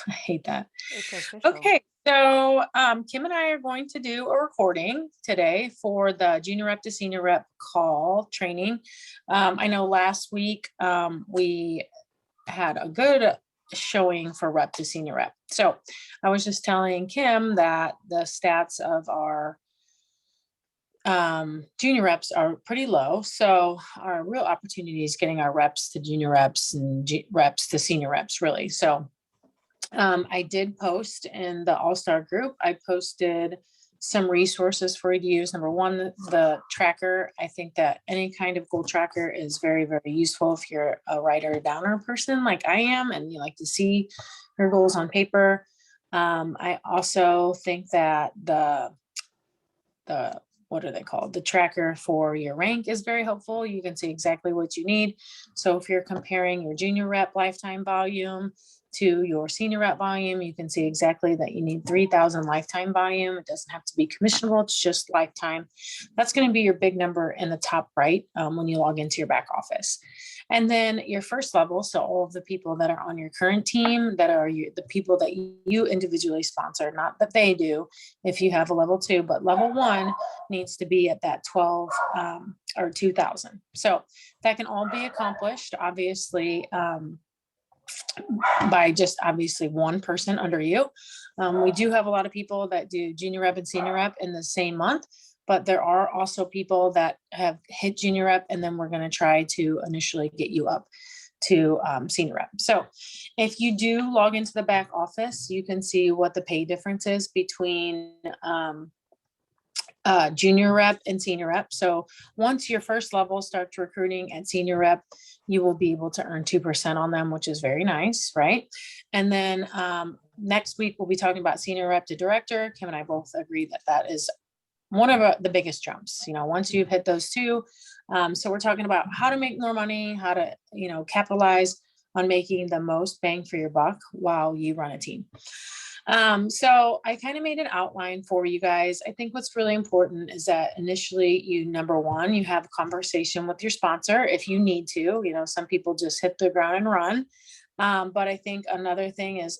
I hate that. It's official. Okay, so Kim and I are going to do a recording today for the junior rep to senior rep call training. I know last week we had a good showing for rep to senior rep. So I was just telling Kim that the stats of our junior reps are pretty low. So our real opportunity is getting our reps to junior reps and reps to senior reps, really. So I did post in the All-Star group. I posted some resources for you to use. Number one, the tracker. I think that any kind of goal tracker is very, very useful if you're a writer downer person like I am and you like to see your goals on paper. I also think that the what are they called? The tracker for your rank is very helpful. You can see exactly what you need. So if you're comparing your junior rep lifetime volume to your senior rep volume, you can see exactly that you need 3,000 lifetime volume. It doesn't have to be commissionable, it's just lifetime. That's going to be your big number in the top right when you log into your back office. And then your first level, so all of the people that are on your current team, that are the people that you individually sponsor, not that they do if you have a level 2, but level 1 needs to be at that 12 or 2,000. So that can all be accomplished, obviously, by just obviously one person under you. We do have a lot of people that do junior rep and senior rep in the same month, but there are also people that have hit junior rep, and then we're going to try to initially get you up to senior rep. So if you do log into the back office, you can see what the pay difference is between junior rep and senior rep. So once your first level starts recruiting at senior rep, you will be able to earn 2% on them, which is very nice, right? And then next week, we'll be talking about senior rep to director. Kim and I both agree that that is one of the biggest jumps, once you've hit those two. So we're talking about how to make more money, how to, capitalize on making the most bang for your buck while you run a team. So I kind of made an outline for you guys. I think what's really important is that initially number one, you have a conversation with your sponsor if you need to. Some people just hit the ground and run. But I think another thing is,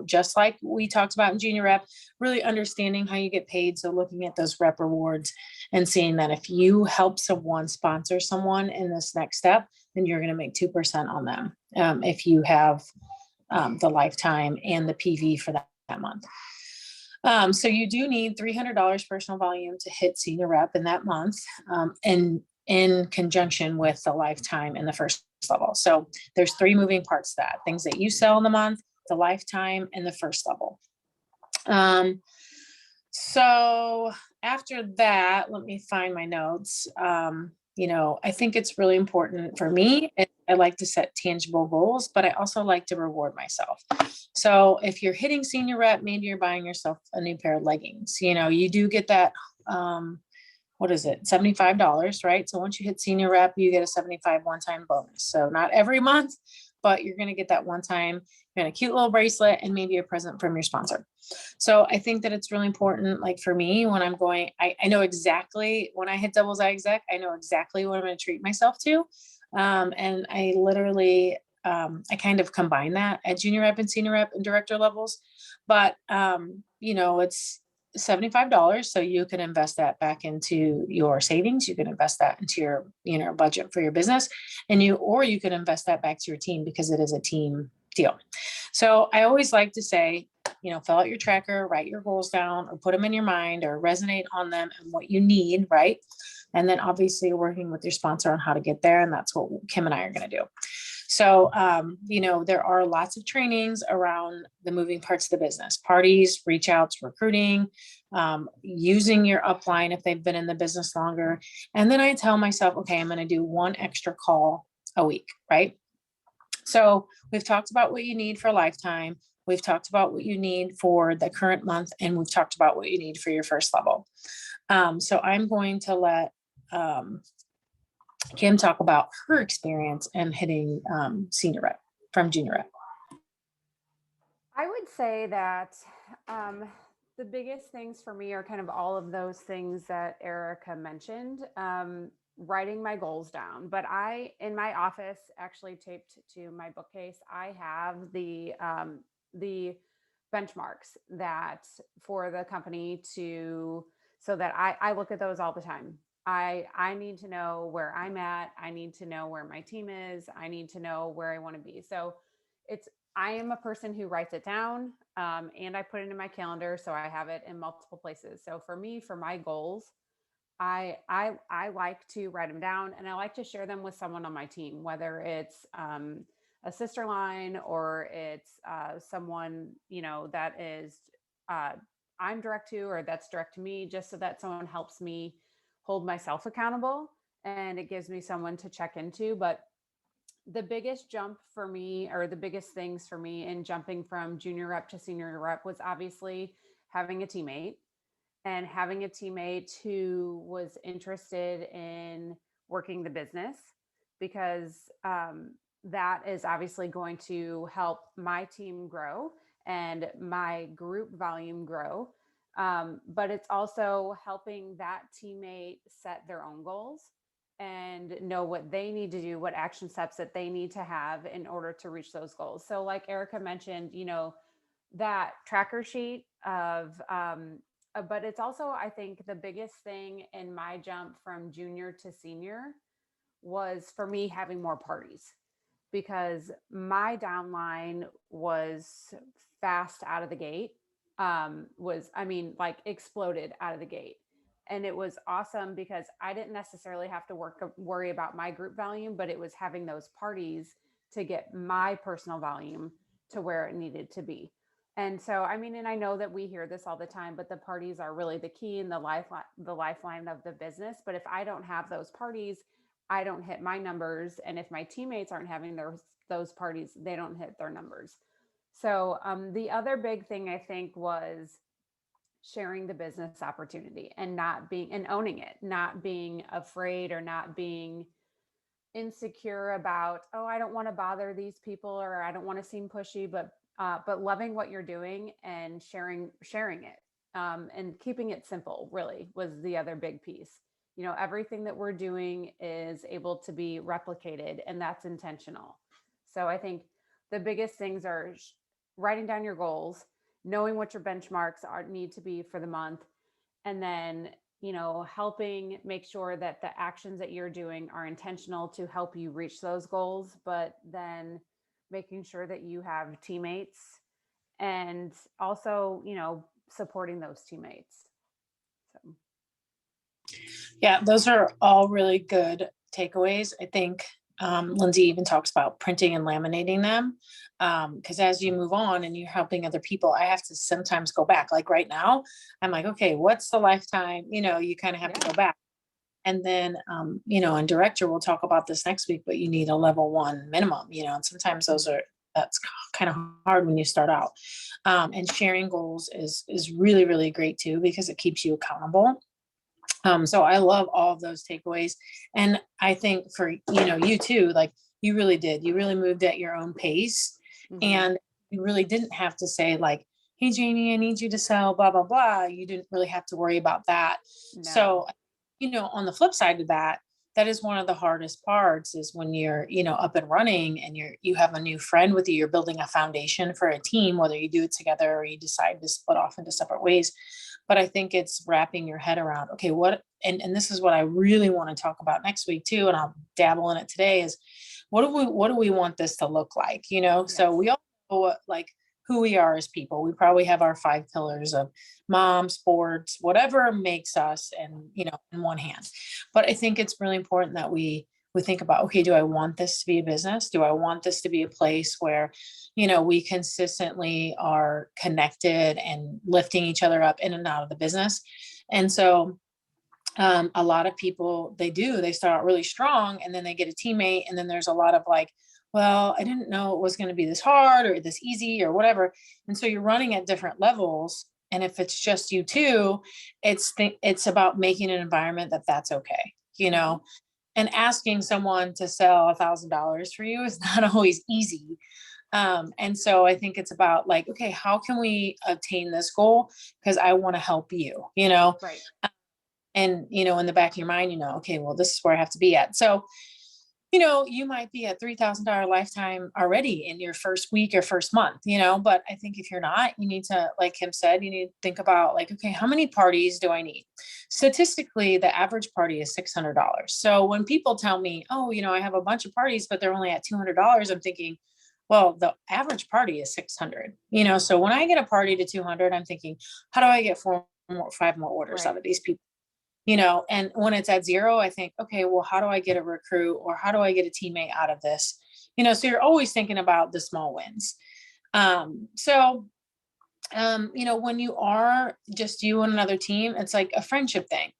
just like we talked about in junior rep, really understanding how you get paid. So looking at those rep rewards and seeing that if you help someone sponsor someone in this next step, then you're going to make 2% on them if you have the lifetime and the PV for that month. So you do need $300 personal volume to hit senior rep in that month, and in conjunction with the lifetime in the first level. So there's 3 moving parts to that: things that you sell in the month, the lifetime, and the first level. So after that, let me find my notes. I think it's really important for me. I like to set tangible goals, but I also like to reward myself. So if you're hitting senior rep, maybe you're buying yourself a new pair of leggings. You do get that, what is it, $75, right? So once you hit senior rep, you get a 75 one-time bonus. So not every month, but you're going to get that one time, and a cute little bracelet and maybe a present from your sponsor. So I think that it's really important. Like for me, when I'm going, I know exactly when I hit doubles I exec, I know exactly what I'm going to treat myself to. And I literally, I kind of combine that at junior rep and senior rep and director levels. But, it's $75. So you can invest that back into your savings. You can invest that into your, budget for your business, or you can invest that back to your team because it is a team deal. So I always like to say, fill out your tracker, write your goals down, or put them in your mind, or resonate on them and what you need, right? And then obviously working with your sponsor on how to get there. And that's what Kim and I are going to do. So, there are lots of trainings around the moving parts of the business: parties, reach outs, recruiting, using your upline if they've been in the business longer. And then I tell myself, okay, I'm going to do one extra call a week, right? So we've talked about what you need for lifetime. We've talked about what you need for the current month, and we've talked about what you need for your first level. So I'm going to let Kim talk about her experience in hitting senior rep from junior rep. I would say that the biggest things for me are kind of all of those things that Erica mentioned. Writing my goals down, but in my office, actually taped to my bookcase, I have the the benchmarks that for the company to, so that I look at those all the time. I need to know where I'm at. I need to know where my team is. I need to know where I want to be. So it's, I am a person who writes it down, and I put it in my calendar. So I have it in multiple places. So for me, for my goals, I like to write them down, and I like to share them with someone on my team, whether it's a sister line, or it's someone, you know, that is uh, I'm direct to, or that's direct to me, just so that someone helps me hold myself accountable, and it gives me someone to check into. But the biggest jump for me, or the biggest things for me in jumping from junior rep to senior rep, was obviously having a teammate, and having a teammate who was interested in working the business, because that is obviously going to help my team grow and my group volume grow. But it's also helping that teammate set their own goals and know what they need to do, what action steps that they need to have in order to reach those goals. So, like Erica mentioned, you know, that tracker sheet of but it's also, I think, the biggest thing in my jump from junior to senior was for me having more parties, because my downline was fast out of the gate. Was, I mean, like, exploded out of the gate. And it was awesome because I didn't necessarily have to worry about my group volume, but it was having those parties to get my personal volume to where it needed to be. And so, I mean, and I know that we hear this all the time, but the parties are really the key and the lifeline of the business. But if I don't have those parties, I don't hit my numbers. And if my teammates aren't having those parties, they don't hit their numbers. So the other big thing, I think, was sharing the business opportunity, and not being, and owning it, not being afraid, or not being insecure about, oh, I don't want to bother these people, or I don't want to seem pushy, but loving what you're doing and sharing it, and keeping it simple really was the other big piece. You know, everything that we're doing is able to be replicated, and that's intentional. So I think the biggest things are writing down your goals, knowing what your benchmarks are need to be for the month, and then, you know, helping make sure that the actions that you're doing are intentional to help you reach those goals, but then making sure that you have teammates, and also, you know, supporting those teammates. So Yeah, those are all really good takeaways. I think Lindsay even talks about printing and laminating them. Because as you move on and you're helping other people, I have to sometimes go back. Like right now, I'm like, okay, what's the lifetime? You know, you kind of have to go back. And then, you know, and director, we'll talk about this next week, but you need a level 1 minimum, you know, and sometimes that's kind of hard when you start out. And sharing goals is really, really great too, because it keeps you accountable. So I love all of those takeaways. And I think for, you know, you too, like you really did, you really moved at your own pace, mhm. and you really didn't have to say like, hey, Janie, I need you to sell blah, blah, blah. You didn't really have to worry about that. No. So, you know, on the flip side of that, that is one of the hardest parts is when you're, you know, up and running and you have a new friend with you, you're building a foundation for a team, whether you do it together or you decide to split off into separate ways. But I think it's wrapping your head around, okay, what, and this is what I really want to talk about next week too, and I'll dabble in it today, is what do we want this to look like? You know, so Yes. we all know what, like who we are as people. We probably have our 5 pillars of mom, sports, whatever makes us, and you know, in one hand. But I think it's really important that we think about, okay, do I want this to be a business? Do I want this to be a place where, you know, we consistently are connected and lifting each other up in and out of the business? And so a lot of people, they start out really strong and then they get a teammate. And then there's a lot of like, well, I didn't know it was going to be this hard or this easy or whatever. And so you're running at different levels. And if it's just you two, it's about making an environment that's okay, you Mhm. know, and asking someone to sell $1,000 for you is not always easy. And so I think it's about like, okay, how can we obtain this goal? Because I want to help you, you know, Right. and you know, in the back of your mind, you know, okay, well, this is where I have to be at. So you might be at $3,000 lifetime already in your first week or first month, but I think if you're not, you need to, like Kim said, you need to think about like, okay, how many parties do I need? Statistically, the average party is $600. So when people tell me, oh, I have a bunch of parties, but they're only at $200, I'm thinking, well, the average party is 600, so when I get a party to 200, I'm thinking, how do I get five more orders out Right. of these people? And when it's at zero, I think, okay, well, how do I get a recruit or how do I get a teammate out of this? So you're always thinking about the small wins. When you are just you and another team, it's like a friendship thing.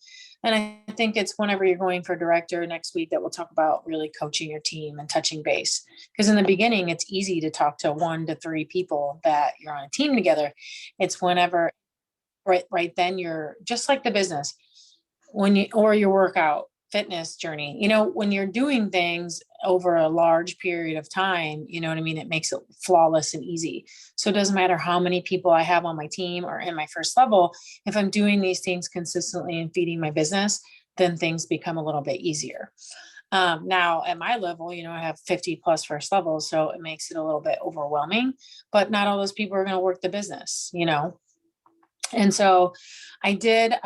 And I think it's whenever you're going for director next week that we'll talk about really coaching your team and touching base. Because in the beginning, it's easy to talk to 1 to 3 people that you're on a team together. It's whenever right then you're just like the business or your workout fitness journey, when you're doing things over a large period of time, you know what I mean? It makes it flawless and easy. So it doesn't matter how many people I have on my team or in my first level. If I'm doing these things consistently and feeding my business, then things become a little bit easier. Now at my level, I have 50 plus first levels, so it makes it a little bit overwhelming, but not all those people are going to work the business. And so I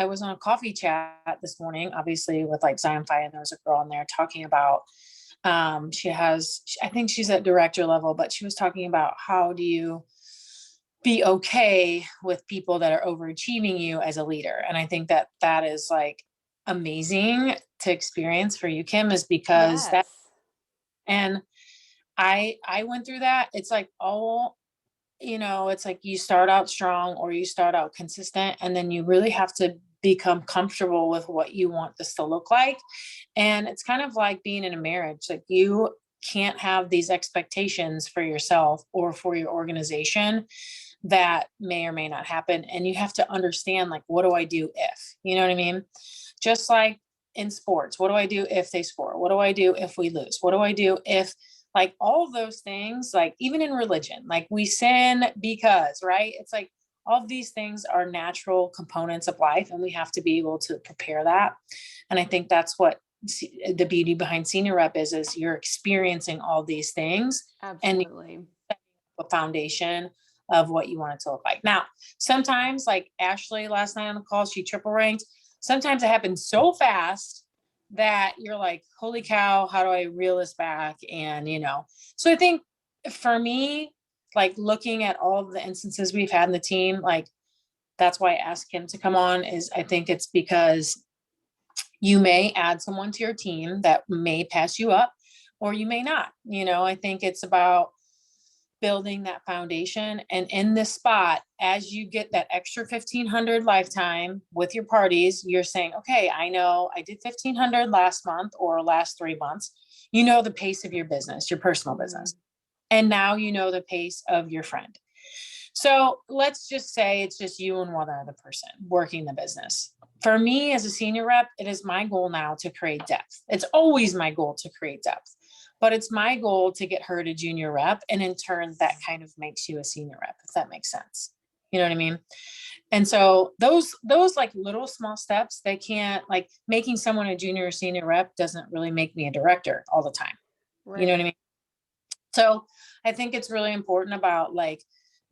was on a coffee chat this morning, obviously with like Zion Phi, and there was a girl in there talking about, I think she's at director level, but she was talking about how do you be okay with people that are overachieving you as a leader. And I think that that is like amazing to experience for you, Kim, is because Yes. and I went through that. It's like it's like you start out strong or you start out consistent, and then you really have to become comfortable with what you want this to look like. And it's kind of like being in a marriage. Like you can't have these expectations for yourself or for your organization that may or may not happen. And you have to understand, like, what do I do if, you know what I mean? Just like in sports, what do I do if they score? What do I do if we lose? What do I do if, like, all those things, like even in religion, like we sin because, right? It's like all of these things are natural components of life, and we have to be able to prepare that. And I think that's what the beauty behind senior rep is you're experiencing all these things and Absolutely. a foundation of what you want it to look like. Now, sometimes, like Ashley last night on the call, she triple ranked. Sometimes it happens so fast that you're like, holy cow, how do I reel this back? So I think for me, like looking at all of the instances we've had in the team, like that's why I asked him to come on, is I think it's because you may add someone to your team that may pass you up or you may not. I think it's about building that foundation. And in this spot, as you get that extra 1,500 lifetime with your parties, you're saying, okay, I know I did 1,500 last month or last 3 months. You know the pace of your business, your personal Hmm. business. And now you know the pace of your friend. So let's just say it's just you and one other person working the business. For me as a senior rep, it is my goal now to create depth. It's always my goal to create depth, but it's my goal to get her to junior rep. And in turn, that kind of makes you a senior rep, if that makes sense. You know what I mean? And so those like little small steps, they can't, like, making someone a junior or senior rep doesn't really make me a director all the time. You know what I Right. mean? So I think it's really important about like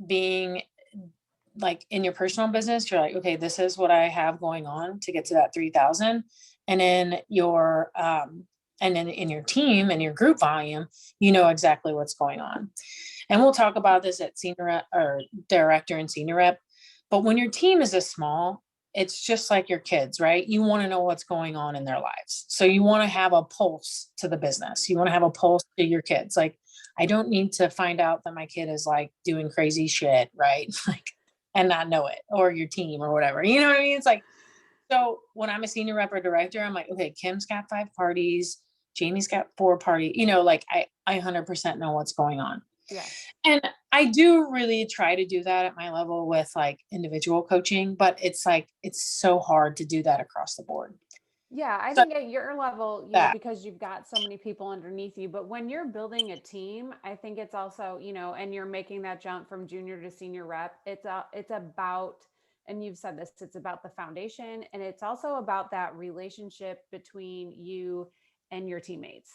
being like in your personal business, you're like, okay, this is what I have going on to get to that 3,000. And in your team and your group volume, you know exactly what's going on. And we'll talk about this at senior rep or director and senior rep. But when your team is this small, it's just like your kids, right? You want to know what's going on in their lives. So you want to have a pulse to the business. You want to have a pulse to your kids. Like, I don't need to find out that my kid is like doing crazy shit, right? Like, and not know it, or your team or whatever. You know what I mean? It's like, so when I'm a senior rep or director, I'm like, okay, Kim's got 5 parties, Jamie's got 4 parties, like I 100% know what's going on. Yes. And I do really try to do that at my level with like individual coaching, but it's like, it's so hard to do that across the board. Yeah, I So think at your level, that, because you've got so many people underneath you, but when you're building a team, I think it's also, and you're making that jump from junior to senior rep, it's about, and you've said this, it's about the foundation, and it's also about that relationship between you and your teammates.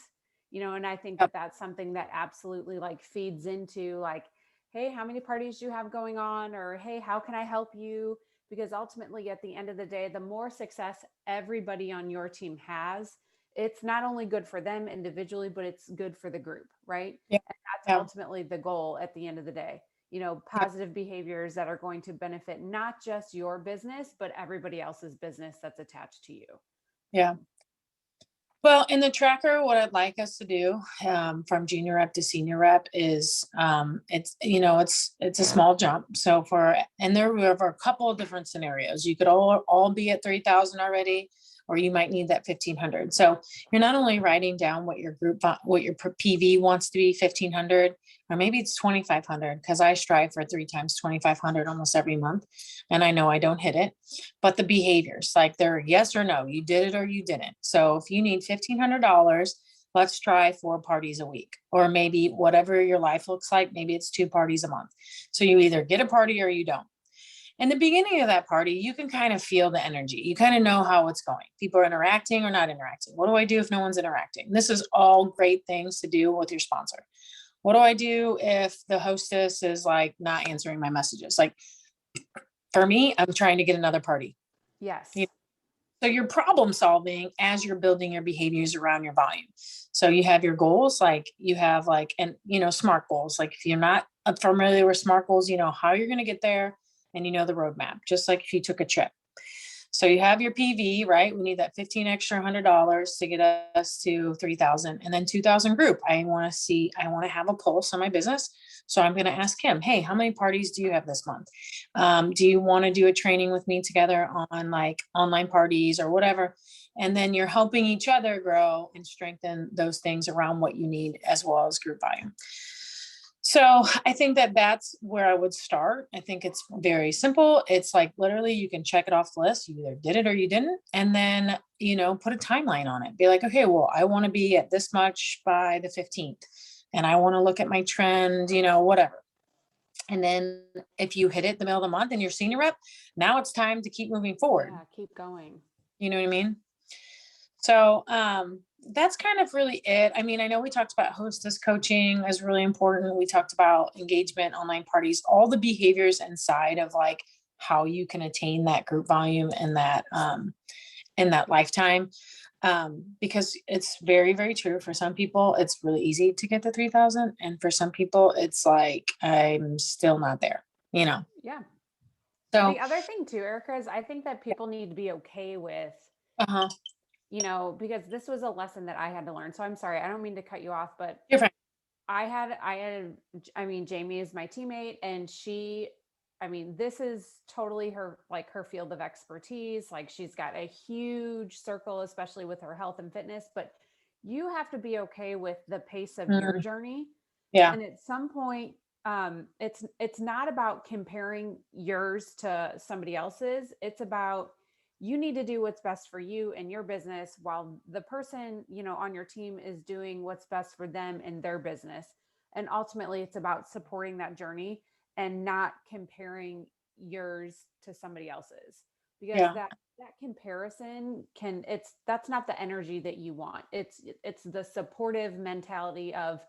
and I think Yep. that that's something that absolutely like feeds into like, hey, how many parties do you have going on? Or, hey, how can I help you? Because ultimately, at the end of the day, the more success everybody on your team has, it's not only good for them individually, but it's good for the group, right? Yeah. And that's Yeah. ultimately the goal at the end of the day. Yeah. Positive behaviors that are going to benefit not just your business, but everybody else's business that's attached to you. Yeah. Well, in the tracker, what I'd like us to do, from junior rep to senior rep is, it's a small jump. So and there were a couple of different scenarios. You could all be at 3,000 already, or you might need that 1,500. So you're not only writing down what your what your PV wants to be 1,500, or maybe it's 2,500, because I strive for 3 times 2,500 almost every month. And I know I don't hit it, but the behaviors, like they're yes or no, you did it or you didn't. So if you need $1,500, let's try 4 parties a week, or maybe whatever your life looks like, maybe it's 2 parties a month. So you either get a party or you don't. In the beginning of that party, you can kind of feel the energy. You kind of know how it's going. People are interacting or not interacting. What do I do if no one's interacting? This is all great things to do with your sponsor. What do I do if the hostess is like not answering my messages? Like, for me, I'm trying to get another party. Yes. So you're problem solving as you're building your behaviors around your volume. So you have your goals, like you have like, and SMART goals. Like if you're not familiar with SMART goals, you know how you're going to get there, and you know the roadmap, just like if you took a trip. So you have your PV, right? We need that 15 extra $100 to get us to 3,000, and then 2,000 group. I want to have a pulse on my business. So I'm going to ask him, hey, how many parties do you have this month? Do you want to do a training with me together on like online parties or whatever? And then you're helping each other grow and strengthen those things around what you need, as well as group volume. So I think that that's where I would start. I think it's very simple. It's like literally you can check it off the list. You either did it or you didn't. And then, put a timeline on it. Be like, okay, well, I want to be at this much by the 15th. And I want to look at my trend, whatever. And then if you hit it the middle of the month and you're senior rep, now it's time to keep moving forward. Yeah, keep going. You know what I mean? So that's kind of really it. I mean, I know we talked about hostess coaching is really important. We talked about engagement, online parties, all the behaviors inside of like how you can attain that group volume and that lifetime. Because it's very, very true. For some people, it's really easy to get to 3,000. And for some people, it's like, I'm still not there, Yeah. So The other thing too, Erica, is I think that people need to be okay with, uh-huh. Because this was a lesson that I had to learn. So I'm sorry, I don't mean to cut you off, but You're fine. Jamie is my teammate, and this is totally her field of expertise. Like she's got a huge circle, especially with her health and fitness, but you have to be okay with the pace of your journey. Yeah. And at some point, it's not about comparing yours to somebody else's. It's about, you need to do what's best for you and your business, while the person, on your team is doing what's best for them and their business. And ultimately it's about supporting that journey and not comparing yours to somebody else's, because Yeah. that comparison that's not the energy that you want. It's the supportive mentality of,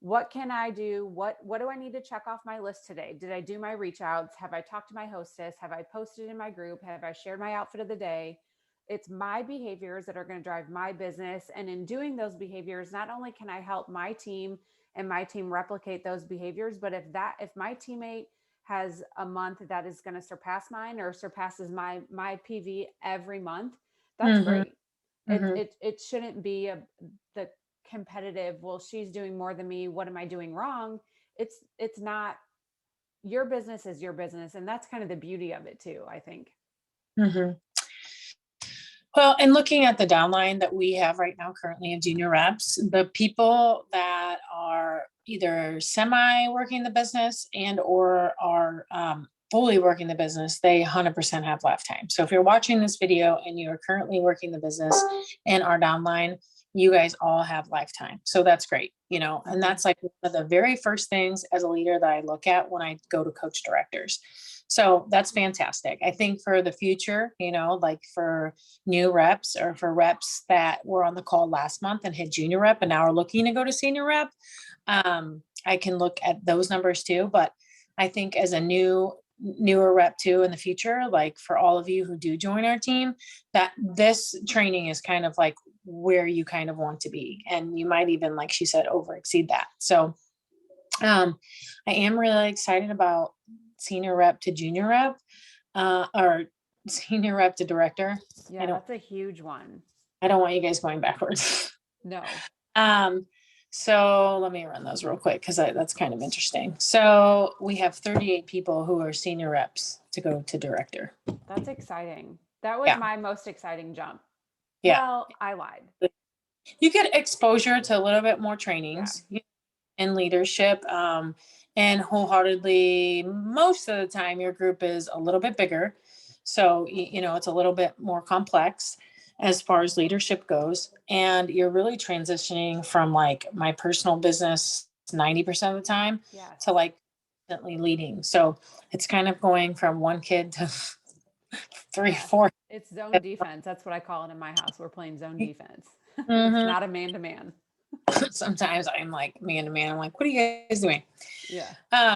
what can I do? What do I need to check off my list today? Did I do my reach outs? Have I talked to my hostess? Have I posted in my group? Have I shared my outfit of the day? It's my behaviors that are going to drive my business. And in doing those behaviors, not only can I help my team and my team replicate those behaviors, but if my teammate has a month that is going to surpass mine, or surpasses my PV every month, that's great. It shouldn't be the competitive, well, she's doing more than me, what am I doing wrong? It's not. Your business is your business, and that's kind of the beauty of it too, I think. Well, and looking at the downline that we have right now currently of junior reps, the people that are either semi working the business and or are fully working the business, they 100% have lifetime. So if you're watching this video and you are currently working the business and are downline, you guys all have lifetime. So that's great, and that's like one of the very first things as a leader that I look at when I go to coach directors. So that's fantastic. I think for the future, like for new reps or for reps that were on the call last month and hit junior rep and now are looking to go to senior rep, I can look at those numbers too. But I think as a newer rep too in the future, like for all of you who do join our team, that this training is kind of like where you kind of want to be. And you might even, like she said, over exceed that. So I am really excited about senior rep to junior rep, or senior rep to director. Yeah, that's a huge one. I don't want you guys going backwards. No. So let me run those real quick because that's kind of interesting. So we have 38 people who are senior reps to go to director. That's exciting. That was Yeah. my most exciting jump. Yeah. Well, I lied. You get exposure to a little bit more trainings in leadership. And wholeheartedly, most of the time, your group is a little bit bigger. So, it's a little bit more complex as far as leadership goes. And you're really transitioning from like my personal business 90% of the time to like constantly leading. So it's kind of going from one kid to three, four. It's zone defense. That's what I call it in my house. We're playing zone defense. It's not a man-to-man. Sometimes I'm like man to man. I'm like, what are you guys doing? Yeah.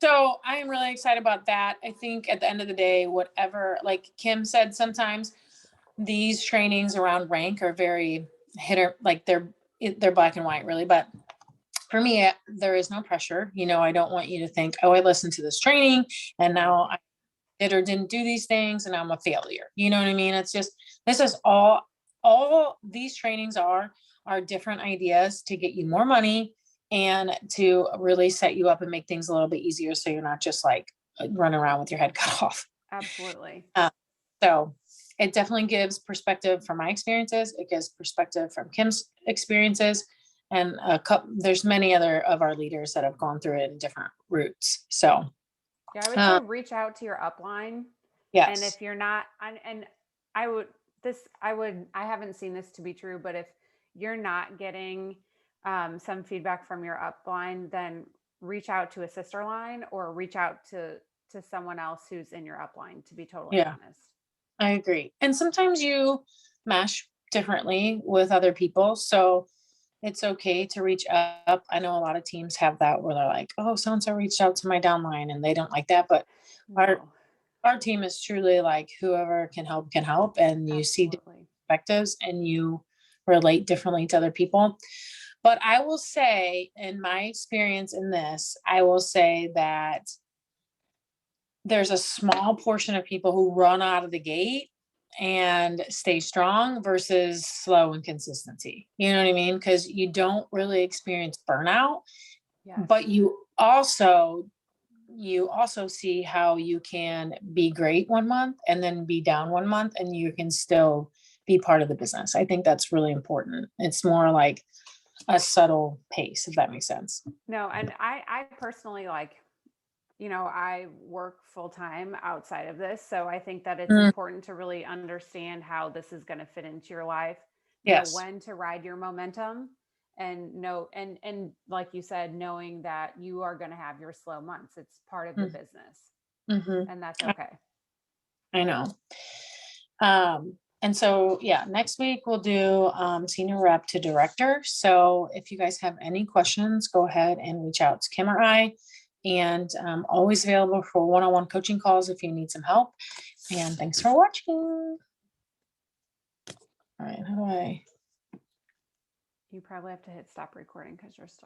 So I am really excited about that. I think at the end of the day, whatever, like Kim said, sometimes these trainings around rank are very like they're black and white really. But for me, there is no pressure. I don't want you to think, oh, I listened to this training and now I did or didn't do these things and I'm a failure. You know what I mean? It's just, this is all these trainings are different ideas to get you more money and to really set you up and make things a little bit easier. So you're not just like running around with your head cut off. Absolutely. So it definitely gives perspective from my experiences. It gives perspective from Kim's experiences. And there's many other of our leaders that have gone through it in different routes. So yeah, I would say reach out to your upline. Yes. And if you're not, and I haven't seen this to be true, but if you're not getting some feedback from your upline, then reach out to a sister line or reach out to someone else who's in your upline, to be totally honest. I agree. And sometimes you mesh differently with other people. So it's okay to reach up. I know a lot of teams have that where they're like, oh, so-and-so reached out to my downline and they don't like that. But our team is truly like whoever can help. And you see different perspectives and you relate differently to other people. But I will say, in my experience in this, I will say that there's a small portion of people who run out of the gate and stay strong versus slow and consistency. You know what I mean? Because you don't really experience burnout, but you also see how you can be great one month and then be down one month and you can still be part of the business. I think that's really important. It's more like a subtle pace, if that makes sense. No, and I personally I work full time outside of this. So I think that it's important to really understand how this is going to fit into your life. Know when to ride your momentum and and like you said, knowing that you are going to have your slow months. It's part of the business. And that's okay. I know. And so, next week we'll do senior rep to director. So if you guys have any questions, go ahead and reach out to Kim or I. And always available for one-on-one coaching calls if you need some help. And thanks for watching. All right, how do I? You probably have to hit stop recording because you're still